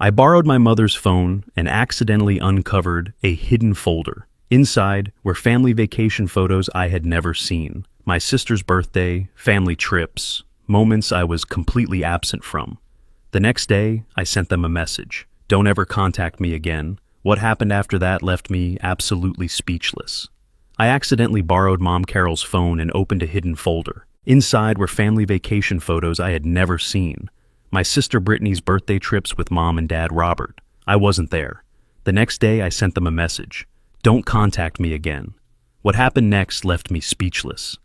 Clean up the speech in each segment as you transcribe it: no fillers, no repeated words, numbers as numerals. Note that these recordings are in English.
I borrowed my mother's phone and accidentally uncovered a hidden folder. Inside were family vacation photos I had never seen, my sister's birthday, family trips, moments I was completely absent from. The next day, I sent them a message. Don't ever contact me again. What happened after that left me absolutely speechless. I accidentally borrowed Mom Carol's phone and opened a hidden folder. Inside were family vacation photos I had never seen. My sister Brittany's birthday trips with Mom and Dad Robert. I wasn't there. The next day, I sent them a message. Don't contact me again. What happened next left me speechless.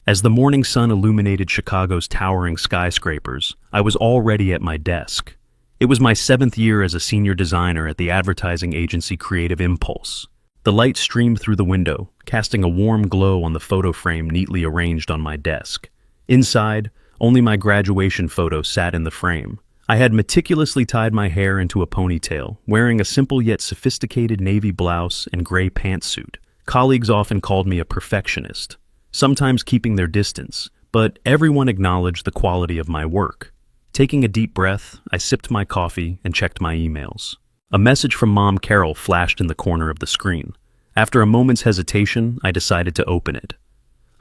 As the morning sun illuminated Chicago's towering skyscrapers, I was already at my desk. It was my 7th year as a senior designer at the advertising agency Creative Impulse. The light streamed through the window, casting a warm glow on the photo frame neatly arranged on my desk. Inside, only my graduation photo sat in the frame. I had meticulously tied my hair into a ponytail, wearing a simple yet sophisticated navy blouse and gray pantsuit. Colleagues often called me a perfectionist, sometimes keeping their distance, but everyone acknowledged the quality of my work. Taking a deep breath, I sipped my coffee and checked my emails. A message from Mom Carol flashed in the corner of the screen. After a moment's hesitation, I decided to open it.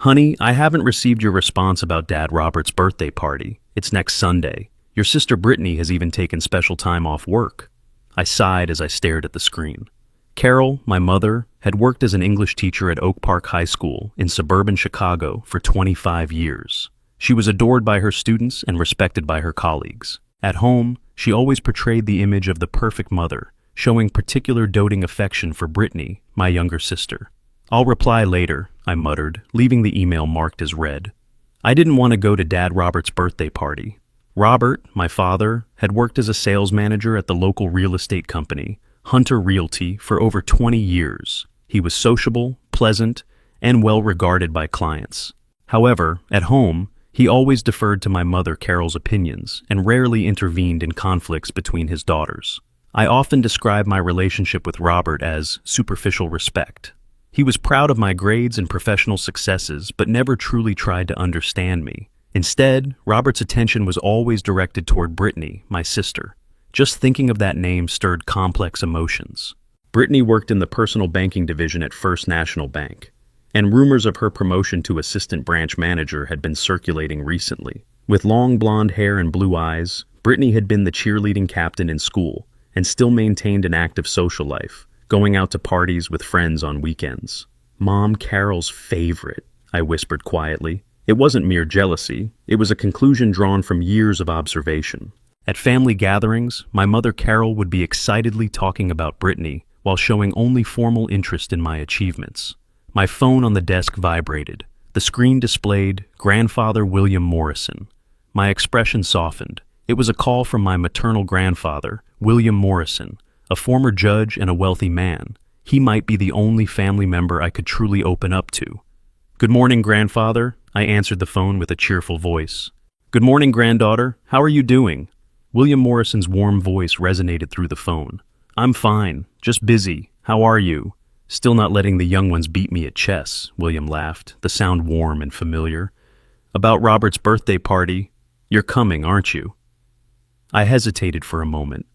Honey, I haven't received your response about Dad Robert's birthday party. It's next Sunday. Your sister Brittany has even taken special time off work. I sighed as I stared at the screen. Carol, my mother, had worked as an English teacher at Oak Park High School in suburban Chicago for 25 years. She was adored by her students and respected by her colleagues. At home, she always portrayed the image of the perfect mother, showing particular doting affection for Brittany, my younger sister. I'll reply later, I muttered, leaving the email marked as read. I didn't want to go to Dad Robert's birthday party. Robert, my father, had worked as a sales manager at the local real estate company, Hunter Realty, for over 20 years. He was sociable, pleasant, and well regarded by clients. However, at home, he always deferred to my mother Carol's opinions and rarely intervened in conflicts between his daughters. I often describe my relationship with Robert as superficial respect. He was proud of my grades and professional successes, but never truly tried to understand me. Instead, Robert's attention was always directed toward Brittany, my sister. Just thinking of that name stirred complex emotions. Brittany worked in the personal banking division at First National Bank, and rumors of her promotion to assistant branch manager had been circulating recently. With long blonde hair and blue eyes, Brittany had been the cheerleading captain in school and still maintained an active social life, going out to parties with friends on weekends. Mom Carol's favorite, I whispered quietly. It wasn't mere jealousy, it was a conclusion drawn from years of observation. At family gatherings, my mother Carol would be excitedly talking about Brittany while showing only formal interest in my achievements. My phone on the desk vibrated. The screen displayed Grandfather William Morrison. My expression softened. It was a call from my maternal grandfather, William Morrison, a former judge and a wealthy man. He might be the only family member I could truly open up to. Good morning, grandfather. I answered the phone with a cheerful voice. Good morning, granddaughter. How are you doing? William Morrison's warm voice resonated through the phone. I'm fine, just busy. How are you? Still not letting the young ones beat me at chess, William laughed, the sound warm and familiar. About Robert's birthday party. You're coming, aren't you? I hesitated for a moment.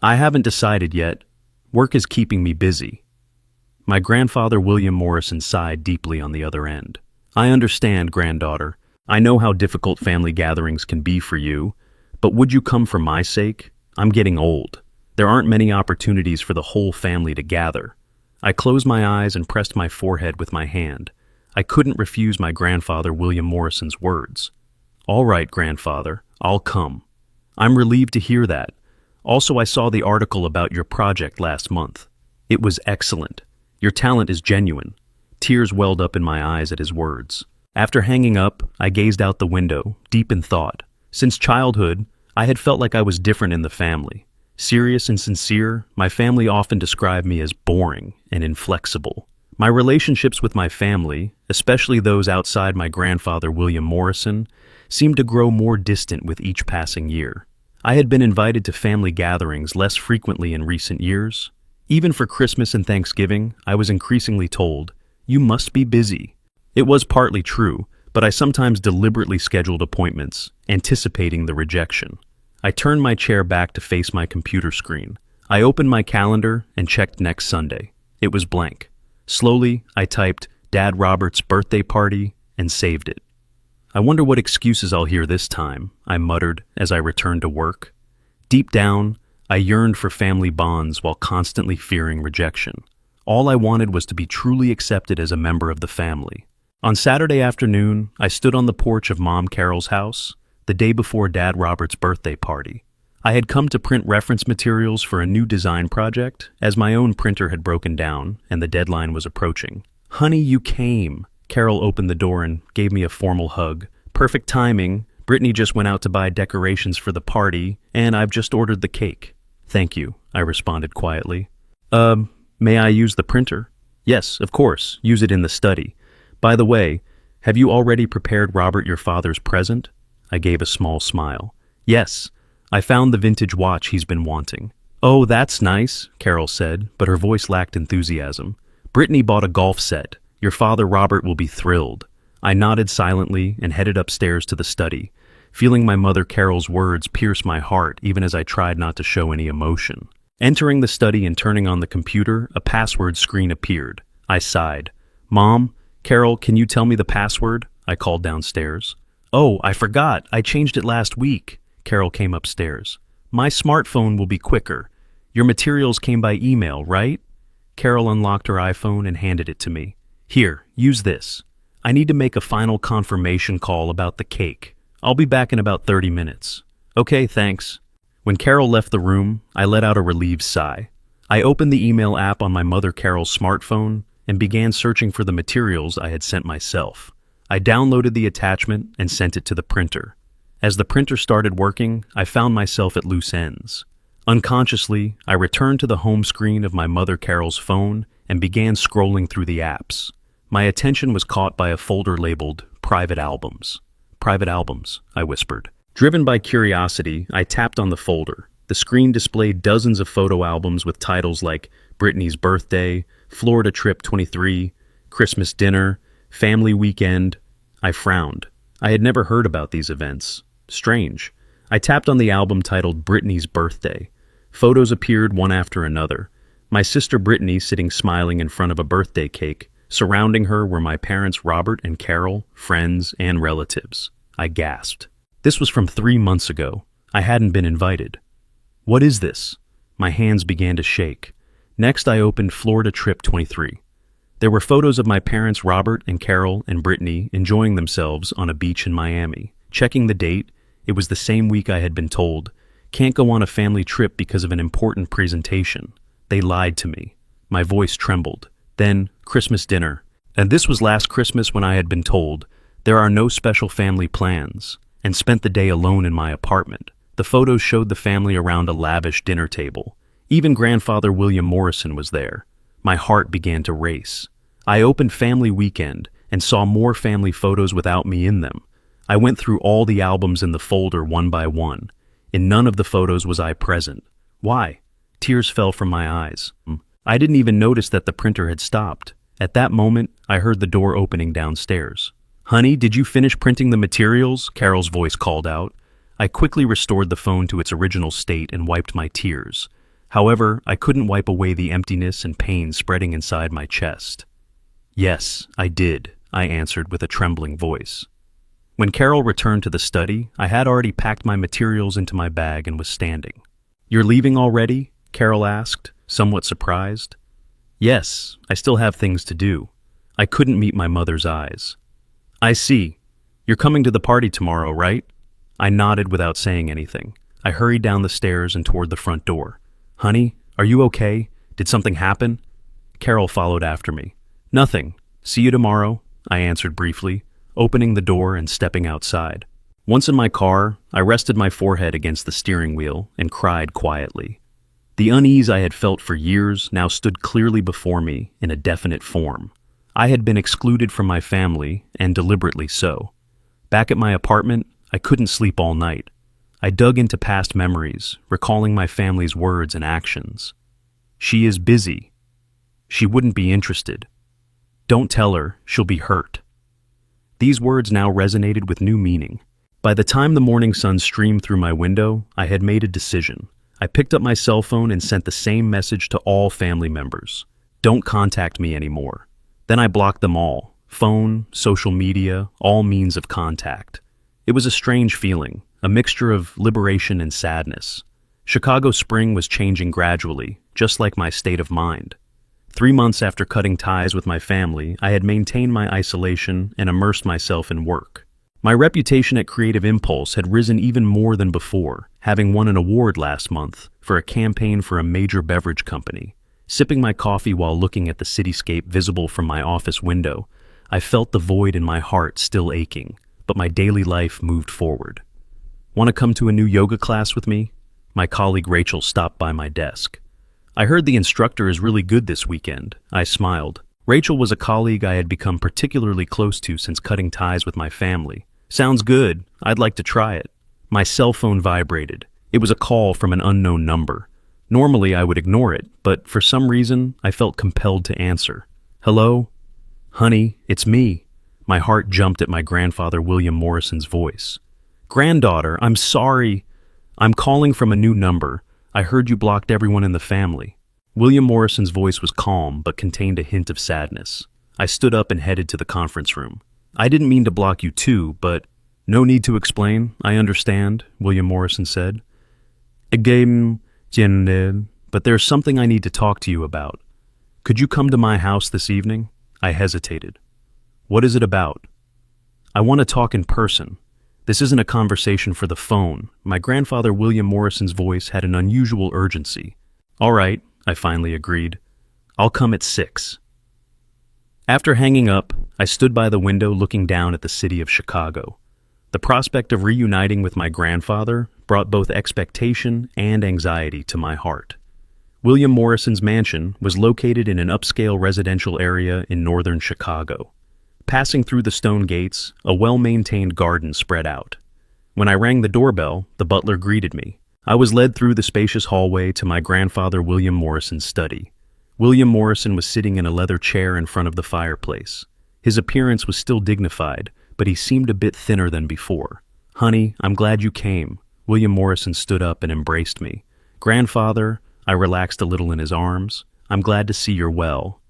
I haven't decided yet. Work is keeping me busy. My grandfather William Morrison sighed deeply on the other end. I understand, granddaughter. I know how difficult family gatherings can be for you, but would you come for my sake? I'm getting old. There aren't many opportunities for the whole family to gather. I closed my eyes and pressed my forehead with my hand. I couldn't refuse my grandfather William Morrison's words. All right, grandfather, I'll come. I'm relieved to hear that. Also, I saw the article about your project last month. It was excellent. Your talent is genuine. Tears welled up in my eyes at his words. After hanging up, I gazed out the window, deep in thought. Since childhood, I had felt like I was different in the family. Serious and sincere, my family often described me as boring and inflexible. My relationships with my family, especially those outside my grandfather William Morrison, seemed to grow more distant with each passing year. I had been invited to family gatherings less frequently in recent years. Even for Christmas and Thanksgiving, I was increasingly told, "You must be busy." It was partly true, but I sometimes deliberately scheduled appointments, anticipating the rejection. I turned my chair back to face my computer screen. I opened my calendar and checked next Sunday. It was blank. Slowly, I typed Dad Robert's birthday party and saved it. I wonder what excuses I'll hear this time, I muttered as I returned to work. Deep down, I yearned for family bonds while constantly fearing rejection. All I wanted was to be truly accepted as a member of the family. On Saturday afternoon, I stood on the porch of Mom Carol's house, the day before Dad Robert's birthday party. I had come to print reference materials for a new design project, as my own printer had broken down and the deadline was approaching. "Honey, you came." Carol opened the door and gave me a formal hug. "Perfect timing. Brittany just went out to buy decorations for the party, and I've just ordered the cake." "Thank you," I responded quietly. May I use the printer?" "Yes, of course. Use it in the study. By the way, have you already prepared Robert your father's present?" I gave a small smile. "Yes, I found the vintage watch he's been wanting." "Oh, that's nice," Carol said, but her voice lacked enthusiasm. "Brittany bought a golf set. Your father Robert will be thrilled." I nodded silently and headed upstairs to the study, feeling my mother Carol's words pierce my heart even as I tried not to show any emotion. Entering the study and turning on the computer, a password screen appeared. I sighed. "Mom, Carol, can you tell me the password?" I called downstairs. "Oh, I forgot. I changed it last week." Carol came upstairs. "My smartphone will be quicker. Your materials came by email, right?" Carol unlocked her iPhone and handed it to me. "Here, use this. I need to make a final confirmation call about the cake. I'll be back in about 30 minutes. "Okay, thanks." When Carol left the room, I let out a relieved sigh. I opened the email app on my mother Carol's smartphone and began searching for the materials I had sent myself. I downloaded the attachment and sent it to the printer. As the printer started working, I found myself at loose ends. Unconsciously, I returned to the home screen of my mother Carol's phone and began scrolling through the apps. My attention was caught by a folder labeled Private Albums. "Private Albums," I whispered. Driven by curiosity, I tapped on the folder. The screen displayed dozens of photo albums with titles like Brittany's Birthday, Florida Trip 23, Christmas Dinner, Family Weekend. I frowned. I had never heard about these events. Strange. I tapped on the album titled Brittany's Birthday. Photos appeared one after another. My sister Brittany sitting smiling in front of a birthday cake. Surrounding her were my parents Robert and Carol, friends, and relatives. I gasped. This was from 3 months ago. I hadn't been invited. What is this? My hands began to shake. Next, I opened Florida Trip 23. There were photos of my parents Robert and Carol and Brittany enjoying themselves on a beach in Miami. Checking the date, it was the same week I had been told, "Can't go on a family trip because of an important presentation." They lied to me. My voice trembled. Then, Christmas dinner. And this was last Christmas when I had been told, "There are no special family plans," and spent the day alone in my apartment. The photos showed the family around a lavish dinner table. Even grandfather William Morrison was there. My heart began to race. I opened Family Weekend and saw more family photos without me in them. I went through all the albums in the folder one by one. In none of the photos was I present. Why? Tears fell from my eyes. I didn't even notice that the printer had stopped. At that moment, I heard the door opening downstairs. "Honey, did you finish printing the materials?" Carol's voice called out. I quickly restored the phone to its original state and wiped my tears. However, I couldn't wipe away the emptiness and pain spreading inside my chest. "Yes, I did," I answered with a trembling voice. When Carol returned to the study, I had already packed my materials into my bag and was standing. "You're leaving already?" Carol asked, somewhat surprised. "Yes, I still have things to do." I couldn't meet my mother's eyes. "I see. You're coming to the party tomorrow, right?" I nodded without saying anything. I hurried down the stairs and toward the front door. "Honey, are you okay? Did something happen?" Carol followed after me. "Nothing. See you tomorrow," I answered briefly, opening the door and stepping outside. Once in my car, I rested my forehead against the steering wheel and cried quietly. The unease I had felt for years now stood clearly before me in a definite form. I had been excluded from my family, and deliberately so. Back at my apartment, I couldn't sleep all night. I dug into past memories, recalling my family's words and actions. "She is busy. She wouldn't be interested. Don't tell her, she'll be hurt." These words now resonated with new meaning. By the time the morning sun streamed through my window, I had made a decision. I picked up my cell phone and sent the same message to all family members. Don't contact me anymore. Then I blocked them all. Phone, social media, all means of contact. It was a strange feeling, a mixture of liberation and sadness. Chicago spring was changing gradually, just like my state of mind. 3 months after cutting ties with my family, I had maintained my isolation and immersed myself in work. My reputation at Creative Impulse had risen even more than before, having won an award last month for a campaign for a major beverage company. Sipping my coffee while looking at the cityscape visible from my office window, I felt the void in my heart still aching, but my daily life moved forward. Want to come to a new yoga class with me? My colleague Rachel stopped by my desk. I heard the instructor is really good this weekend. I smiled. Rachel was a colleague I had become particularly close to since cutting ties with my family. Sounds good. I'd like to try it. My cell phone vibrated. It was a call from an unknown number. Normally I would ignore it, but for some reason I felt compelled to answer. Hello? Honey, it's me. My heart jumped at my grandfather William Morrison's voice. Granddaughter, I'm sorry. I'm calling from a new number. I heard you blocked everyone in the family. William Morrison's voice was calm, but contained a hint of sadness. I stood up and headed to the conference room. I didn't mean to block you too, but... No need to explain, I understand, William Morrison said. But there's something I need to talk to you about. Could you come to my house this evening? I hesitated. What is it about? I want to talk in person. This isn't a conversation for the phone. My grandfather William Morrison's voice had an unusual urgency. All right, I finally agreed. I'll come at 6. After hanging up, I stood by the window looking down at the city of Chicago. The prospect of reuniting with my grandfather brought both expectation and anxiety to my heart. William Morrison's mansion was located in an upscale residential area in northern Chicago. Passing through the stone gates, a well-maintained garden spread out. When I rang the doorbell, the butler greeted me. I was led through the spacious hallway to my grandfather William Morrison's study. William Morrison was sitting in a leather chair in front of the fireplace. His appearance was still dignified, but he seemed a bit thinner than before. Honey, I'm glad you came. William Morrison stood up and embraced me. Grandfather, I relaxed a little in his arms. I'm glad to see you're well.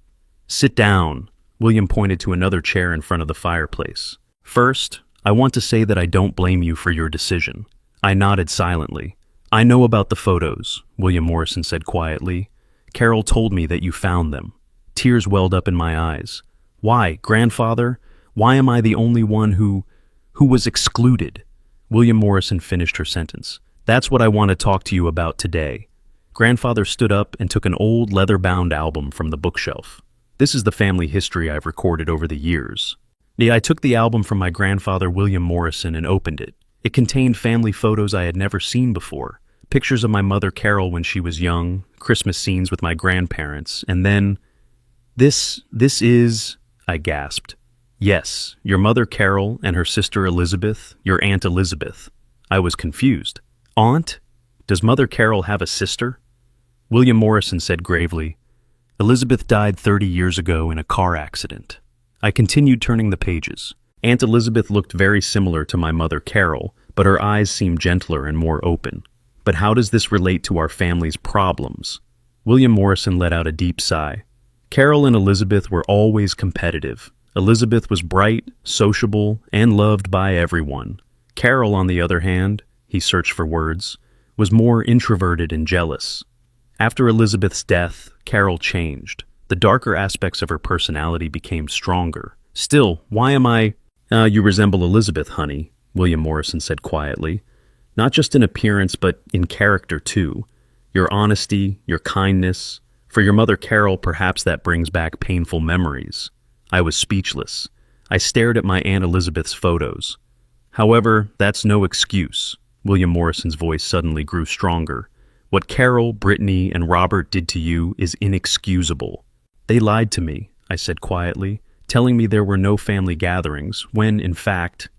Sit down. William pointed to another chair in front of the fireplace. First, I want to say that I don't blame you for your decision. I nodded silently. I know about the photos, William Morrison said quietly. Carol told me that you found them. Tears welled up in my eyes. Why, grandfather? Why am I the only one who was excluded? William Morrison finished her sentence. That's what I want to talk to you about today. Grandfather stood up and took an old leather-bound album from the bookshelf. This is the family history I've recorded over the years. I took the album from my grandfather William Morrison and opened it. It contained family photos I had never seen before. Pictures of my mother Carol when she was young, Christmas scenes with my grandparents, and then... This is... I gasped. Yes, your mother Carol and her sister Elizabeth, your Aunt Elizabeth. I was confused. Aunt? Does Mother Carol have a sister? William Morrison said gravely, Elizabeth died 30 years ago in a car accident. I continued turning the pages. Aunt Elizabeth looked very similar to my mother Carol, but her eyes seemed gentler and more open. But how does this relate to our family's problems? William Morrison let out a deep sigh. Carol and Elizabeth were always competitive. Elizabeth was bright, sociable, and loved by everyone. Carol, on the other hand, he searched for words, was more introverted and jealous. After Elizabeth's death, Carol changed. The darker aspects of her personality became stronger. Still, why am I... You resemble Elizabeth, honey, William Morrison said quietly. Not just in appearance, but in character, too. Your honesty, your kindness. For your mother Carol, perhaps that brings back painful memories. I was speechless. I stared at my Aunt Elizabeth's photos. However, that's no excuse. William Morrison's voice suddenly grew stronger. What Carol, Brittany, and Robert did to you is inexcusable. They lied to me, I said quietly, telling me there were no family gatherings, when, in fact...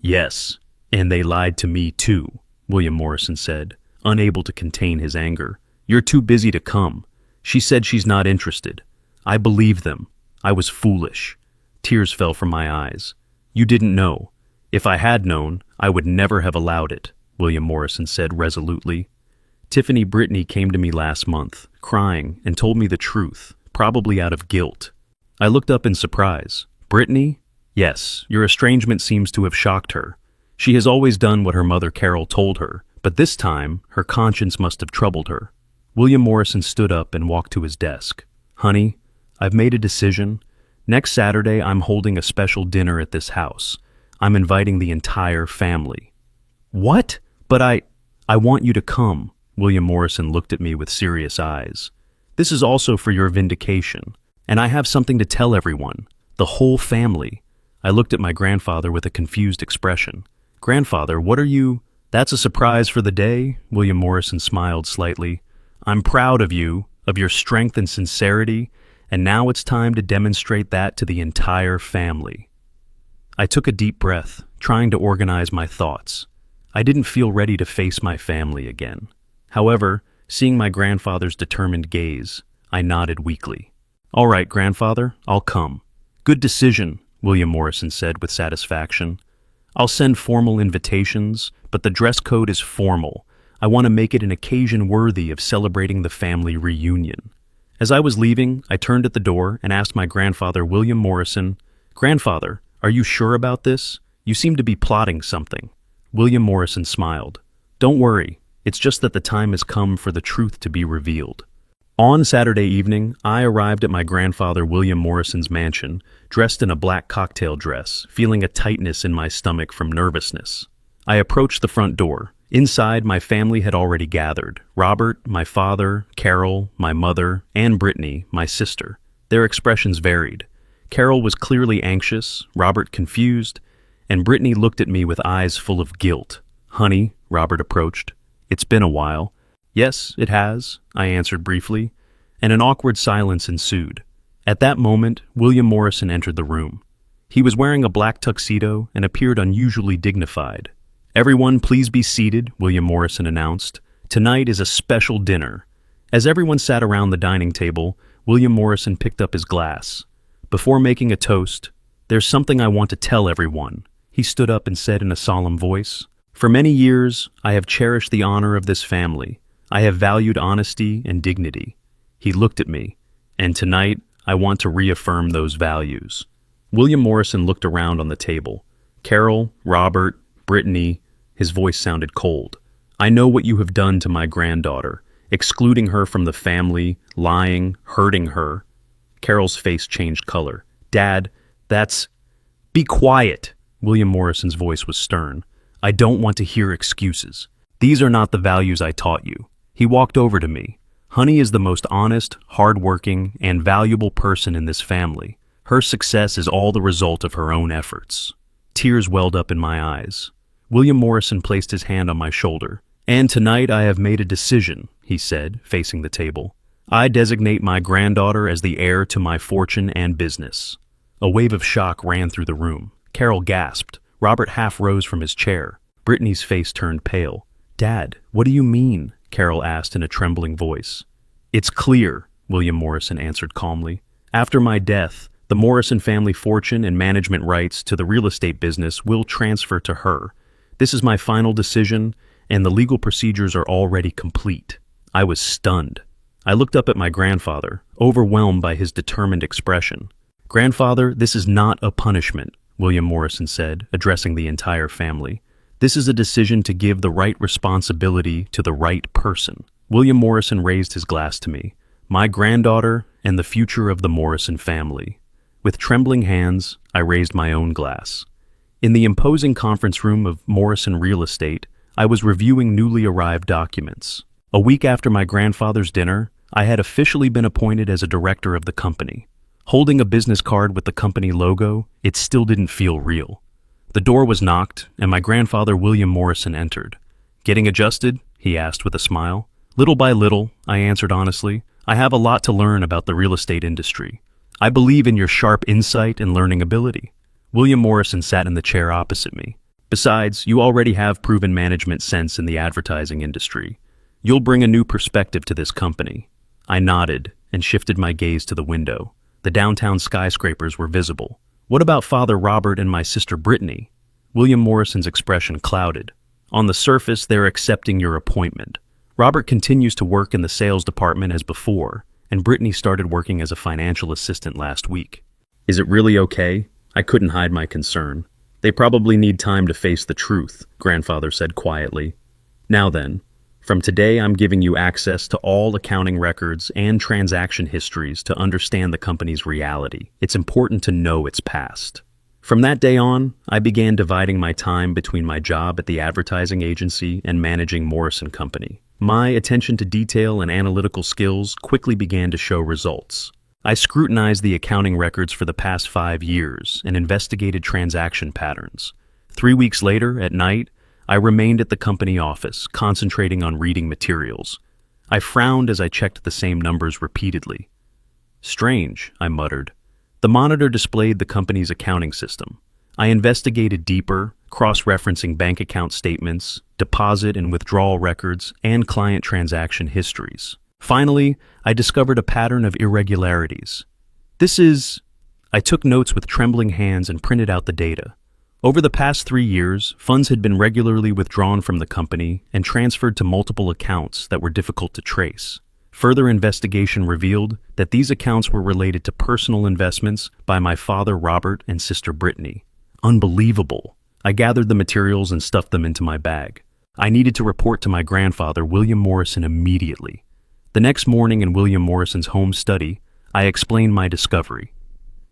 Yes, and they lied to me too, William Morrison said, unable to contain his anger. You're too busy to come. She said she's not interested. I believed them. I was foolish. Tears fell from my eyes. You didn't know. If I had known, I would never have allowed it, William Morrison said resolutely. Tiffany Brittany came to me last month, crying, and told me the truth, probably out of guilt. I looked up in surprise. Brittany? Yes, your estrangement seems to have shocked her. She has always done what her mother Carol told her, but this time, her conscience must have troubled her. William Morrison stood up and walked to his desk. Honey, I've made a decision. Next Saturday, I'm holding a special dinner at this house. I'm inviting the entire family. What? But I want you to come. William Morrison looked at me with serious eyes. This is also for your vindication, and I have something to tell everyone, the whole family. I looked at my grandfather with a confused expression. Grandfather, what are you? That's a surprise for the day? William Morrison smiled slightly. I'm proud of you, of your strength and sincerity, and now it's time to demonstrate that to the entire family. I took a deep breath, trying to organize my thoughts. I didn't feel ready to face my family again. However, seeing my grandfather's determined gaze, I nodded weakly. All right, grandfather, I'll come. Good decision, William Morrison said with satisfaction. I'll send formal invitations, but the dress code is formal. I want to make it an occasion worthy of celebrating the family reunion. As I was leaving, I turned at the door and asked my grandfather, William Morrison, Grandfather, are you sure about this? You seem to be plotting something. William Morrison smiled. Don't worry, it's just that the time has come for the truth to be revealed. On Saturday evening, I arrived at my grandfather William Morrison's mansion, dressed in a black cocktail dress, feeling a tightness in my stomach from nervousness. I approached the front door. Inside, my family had already gathered. Robert, my father, Carol, my mother, and Brittany, my sister. Their expressions varied. Carol was clearly anxious, Robert confused, and Brittany looked at me with eyes full of guilt. Honey, Robert approached. It's been a while. Yes, it has, I answered briefly, and an awkward silence ensued. At that moment, William Morrison entered the room. He was wearing a black tuxedo and appeared unusually dignified. Everyone, please be seated, William Morrison announced. Tonight is a special dinner. As everyone sat around the dining table, William Morrison picked up his glass. Before making a toast, there's something I want to tell everyone, he stood up and said in a solemn voice. For many years, I have cherished the honor of this family. I have valued honesty and dignity. He looked at me, and tonight I want to reaffirm those values. William Morrison looked around on the table. Carol, Robert, Brittany, his voice sounded cold. I know what you have done to my granddaughter, excluding her from the family, lying, hurting her. Carol's face changed color. Dad, that's... Be quiet! William Morrison's voice was stern. I don't want to hear excuses. These are not the values I taught you. He walked over to me. Honey is the most honest, hardworking, and valuable person in this family. Her success is all the result of her own efforts. Tears welled up in my eyes. William Morrison placed his hand on my shoulder. And tonight I have made a decision, he said, facing the table. I designate my granddaughter as the heir to my fortune and business. A wave of shock ran through the room. Carol gasped. Robert half rose from his chair. Brittany's face turned pale. Dad, what do you mean? Carol asked in a trembling voice. It's clear, William Morrison answered calmly. After my death, the Morrison family fortune and management rights to the real estate business will transfer to her. This is my final decision, and the legal procedures are already complete. I was stunned. I looked up at my grandfather, overwhelmed by his determined expression. Grandfather, this is not a punishment, William Morrison said, addressing the entire family. This is a decision to give the right responsibility to the right person. William Morrison raised his glass to me. My granddaughter and the future of the Morrison family. With trembling hands, I raised my own glass. In the imposing conference room of Morrison Real Estate, I was reviewing newly arrived documents. A week after my grandfather's dinner, I had officially been appointed as a director of the company. Holding a business card with the company logo, it still didn't feel real. The door was knocked, and my grandfather William Morrison entered. Getting adjusted? He asked with a smile. Little by little, I answered honestly. I have a lot to learn about the real estate industry. I believe in your sharp insight and learning ability. William Morrison sat in the chair opposite me. Besides, you already have proven management sense in the advertising industry. You'll bring a new perspective to this company. I nodded and shifted my gaze to the window. The downtown skyscrapers were visible. What about Father Robert and my sister Brittany? William Morrison's expression clouded. On the surface, they're accepting your appointment. Robert continues to work in the sales department as before, and Brittany started working as a financial assistant last week. Is it really okay? I couldn't hide my concern. They probably need time to face the truth, Grandfather said quietly. Now then, from today I'm giving you access to all accounting records and transaction histories to understand the company's reality. It's important to know its past. From that day on, I began dividing my time between my job at the advertising agency and managing Morrison Company. My attention to detail and analytical skills quickly began to show results. I scrutinized the accounting records for the past 5 years and investigated transaction patterns. 3 weeks later, at night, I remained at the company office, concentrating on reading materials. I frowned as I checked the same numbers repeatedly. Strange, I muttered. The monitor displayed the company's accounting system. I investigated deeper, cross-referencing bank account statements, deposit and withdrawal records, and client transaction histories. Finally, I discovered a pattern of irregularities. I took notes with trembling hands and printed out the data. Over the past 3 years, funds had been regularly withdrawn from the company and transferred to multiple accounts that were difficult to trace. Further investigation revealed that these accounts were related to personal investments by my father Robert and sister Brittany. Unbelievable. I gathered the materials and stuffed them into my bag. I needed to report to my grandfather, William Morrison, immediately. The next morning in William Morrison's home study, I explained my discovery.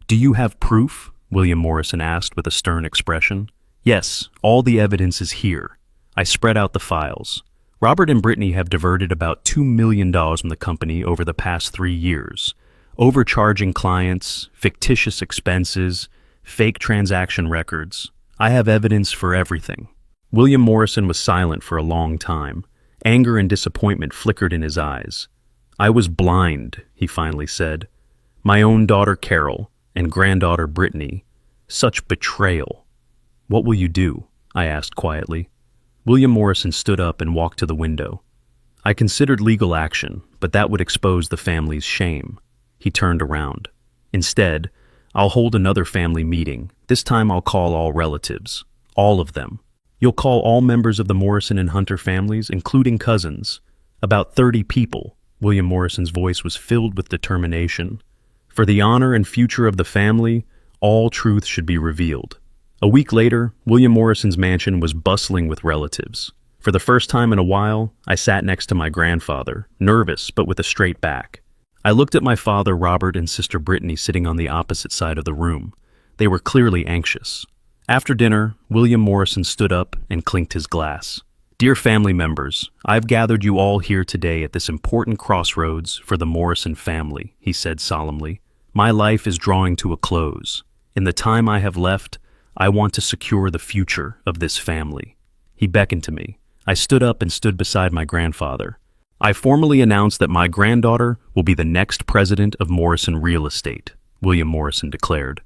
"Do you have proof?" William Morrison asked with a stern expression. "Yes, all the evidence is here." I spread out the files. Robert and Brittany have diverted about $2 million from the company over the past 3 years, overcharging clients, fictitious expenses, fake transaction records. I have evidence for everything. William Morrison was silent for a long time. Anger and disappointment flickered in his eyes. "I was blind," he finally said. "My own daughter Carol and granddaughter Brittany. Such betrayal." "What will you do?" I asked quietly. William Morrison stood up and walked to the window. "I considered legal action, but that would expose the family's shame." He turned around. "Instead, I'll hold another family meeting. This time I'll call all relatives. All of them. You'll call all members of the Morrison and Hunter families, including cousins. About 30 people." William Morrison's voice was filled with determination. "For the honor and future of the family, all truth should be revealed." A week later, William Morrison's mansion was bustling with relatives. For the first time in a while, I sat next to my grandfather, nervous but with a straight back. I looked at my father Robert and sister Brittany sitting on the opposite side of the room. They were clearly anxious. After dinner, William Morrison stood up and clinked his glass. "Dear family members, I've gathered you all here today at this important crossroads for the Morrison family," he said solemnly. "My life is drawing to a close. In the time I have left, I want to secure the future of this family." He beckoned to me. I stood up and stood beside my grandfather. "I formally announce that my granddaughter will be the next president of Morrison Real Estate," William Morrison declared.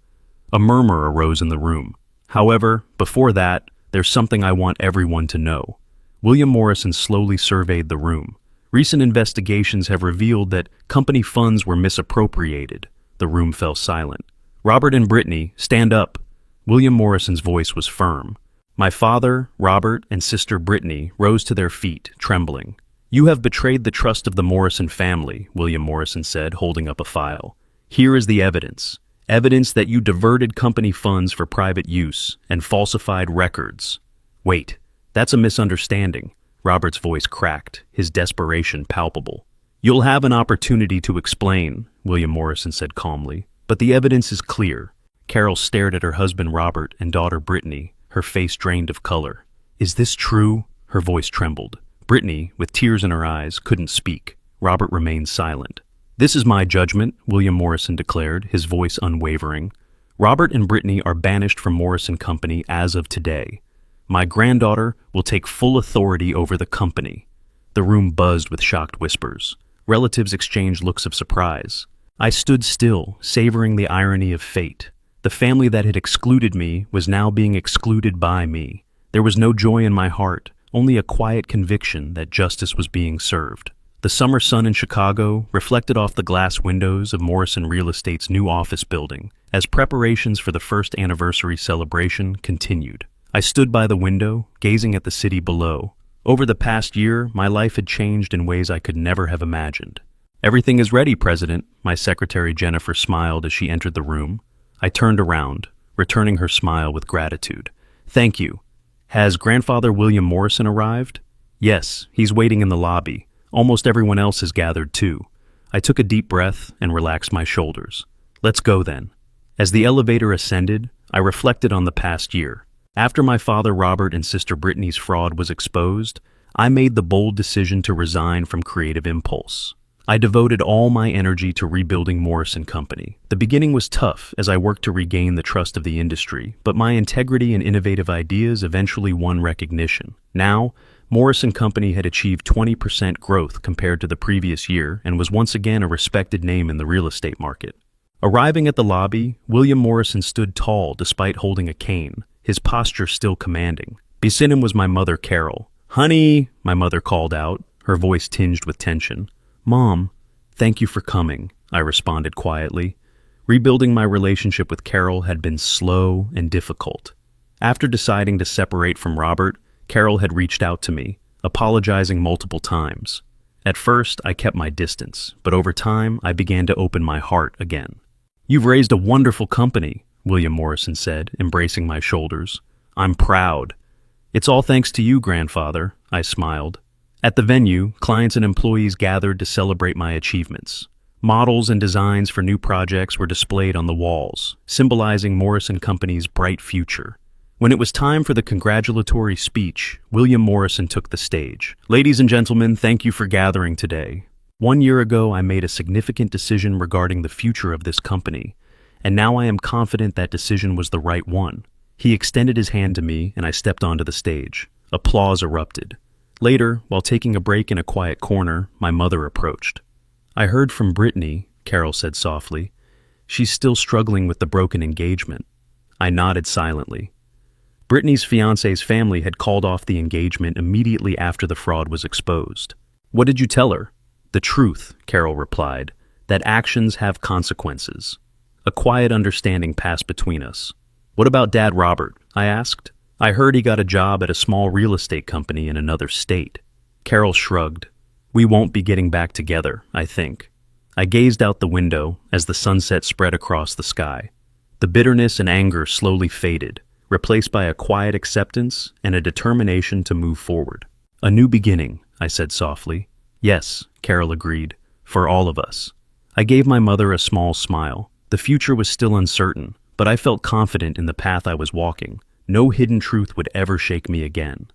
A murmur arose in the room. "However, before that, there's something I want everyone to know." William Morrison slowly surveyed the room. "Recent investigations have revealed that company funds were misappropriated." The room fell silent. "Robert and Brittany, stand up." William Morrison's voice was firm. My father, Robert, and sister Brittany rose to their feet, trembling. "You have betrayed the trust of the Morrison family," William Morrison said, holding up a file. "Here is the evidence. Evidence that you diverted company funds for private use and falsified records." "Wait, that's a misunderstanding." Robert's voice cracked, his desperation palpable. "You'll have an opportunity to explain," William Morrison said calmly, "but the evidence is clear." Carol stared at her husband Robert and daughter Brittany, her face drained of color. "Is this true?" Her voice trembled. Brittany, with tears in her eyes, couldn't speak. Robert remained silent. "This is my judgment," William Morrison declared, his voice unwavering. "Robert and Brittany are banished from Morrison Company as of today. My granddaughter will take full authority over the company." The room buzzed with shocked whispers. Relatives exchanged looks of surprise. I stood still, savoring the irony of fate. The family that had excluded me was now being excluded by me. There was no joy in my heart, only a quiet conviction that justice was being served. The summer sun in Chicago reflected off the glass windows of Morrison Real Estate's new office building as preparations for the first anniversary celebration continued. I stood by the window, gazing at the city below. Over the past year, my life had changed in ways I could never have imagined. "Everything is ready, President," my secretary Jennifer smiled as she entered the room. I turned around, returning her smile with gratitude. "Thank you. Has Grandfather William Morrison arrived?" "Yes, he's waiting in the lobby. Almost everyone else has gathered too." I took a deep breath and relaxed my shoulders. "Let's go then." As the elevator ascended, I reflected on the past year. After my father Robert and sister Brittany's fraud was exposed, I made the bold decision to resign from Creative Impulse. I devoted all my energy to rebuilding Morrison Company. The beginning was tough as I worked to regain the trust of the industry, but my integrity and innovative ideas eventually won recognition. Now, Morrison Company had achieved 20% growth compared to the previous year and was once again a respected name in the real estate market. Arriving at the lobby, William Morrison stood tall despite holding a cane, his posture still commanding. Beside him was my mother, Carol. "Honey," my mother called out, her voice tinged with tension. "Mom, thank you for coming," I responded quietly. Rebuilding my relationship with Carol had been slow and difficult. After deciding to separate from Robert, Carol had reached out to me, apologizing multiple times. At first, I kept my distance, but over time, I began to open my heart again. "You've raised a wonderful company," William Morrison said, embracing my shoulders. "I'm proud." "It's all thanks to you, Grandfather," I smiled. At the venue, clients and employees gathered to celebrate my achievements. Models and designs for new projects were displayed on the walls, symbolizing Morrison Company's bright future. When it was time for the congratulatory speech, William Morrison took the stage. "Ladies and gentlemen, thank you for gathering today. 1 year ago, I made a significant decision regarding the future of this company, and now I am confident that decision was the right one." He extended his hand to me, and I stepped onto the stage. Applause erupted. Later, while taking a break in a quiet corner, my mother approached. "I heard from Brittany," Carol said softly. "She's still struggling with the broken engagement." I nodded silently. Brittany's fiancé's family had called off the engagement immediately after the fraud was exposed. "What did you tell her?" "The truth," Carol replied, "that actions have consequences." A quiet understanding passed between us. "What about Dad Robert?" I asked. "I heard he got a job at a small real estate company in another state." Carol shrugged. "We won't be getting back together, I think." I gazed out the window as the sunset spread across the sky. The bitterness and anger slowly faded, replaced by a quiet acceptance and a determination to move forward. "A new beginning," I said softly. "Yes," Carol agreed, "for all of us." I gave my mother a small smile. The future was still uncertain, but I felt confident in the path I was walking. No hidden truth would ever shake me again.